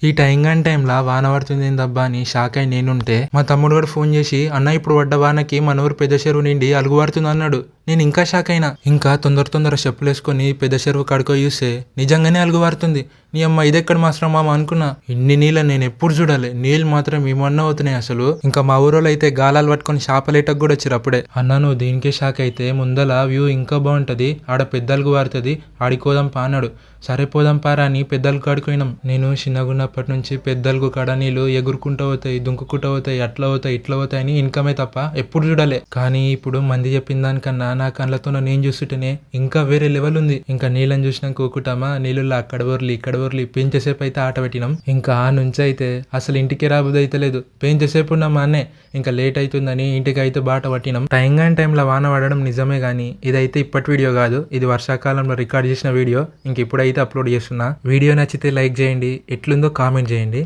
ఈ టైంలా వాన పడుతుందేందబ్బా అని షాక్ అయి నేనుంటే మా తమ్ముడు కూడా ఫోన్ చేసి అన్న ఇప్పుడు పడ్డ వానకి మన ఊరు పెద్ద చెరువు నిండి అలుగు పడుతుంది అన్నాడు. నేను ఇంకా షాక్ అయినా. ఇంకా తొందర చెప్పులు వేసుకొని పెద్ద చెరువు కడుకో చూస్తే నిజంగానే అలుగు పడుతుంది. నీ అమ్మ ఇదెక్కడ మాత్రం మామ అనుకున్నా. ఇన్ని నీళ్ళ నేను ఎప్పుడు చూడాలి. నీళ్ళు మాత్రం ఏమన్నా అవుతున్నాయి అసలు. ఇంకా మా ఊరోళ్ళు అయితే గాలాలు పట్టుకొని చేపలేటకు కూడా వచ్చారు అప్పుడే. అన్నా నువ్వు దీనికే షాక్ అయితే ముందల వ్యూ ఇంకా బాగుంటది, ఆడ పెద్ద అలుగు పారుతుంది, ఆడికోదాం పా అన్నాడు. సరే పోదాం పారా అని పెద్దలకు కాడుకోయినాం. నేను చిన్నగున్నప్పటి నుంచి పెద్దలకు కాడ నీళ్ళు ఎగురుకుంటూ పోతాయి, దుంకుకుంటూ పోతాయి, అట్లా పోతాయి ఇట్లా పోతాయి అని ఇన్కమే తప్ప ఎప్పుడు చూడాలి. కానీ ఇప్పుడు మంది చెప్పిన దానికన్నా నా కళ్ళతో నేను చూస్తుంటేనే ఇంకా వేరే లెవెల్ ఉంది. ఇంకా నీళ్ళని చూసినాక ఊకుటామా, నీళ్ళల్లో అక్కడ ఊర్లు ఇక్కడ ఊర్లు పెంచేసేపు అయితే ఆట పెట్టినాం. ఇంకా ఆ నుంచి అయితే అసలు ఇంటికి రాబుద్ది అయితే లేదు. పెంచేసేపు ఉన్నాం మా అన్నే. ఇంకా లేట్ అవుతుందని ఇంటికి అయితే బాట పట్టినాం. టైంలో వాన పడడం నిజమే గానీ ఇదైతే ఇప్పటి వీడియో కాదు, ఇది వర్షాకాలంలో రికార్డ్ చేసిన వీడియో. ఇంక ఇప్పుడైతే అప్లోడ్ చేస్తున్నా. వీడియో నచ్చితే లైక్ చేయండి, ఎట్లుందో కామెంట్ చేయండి.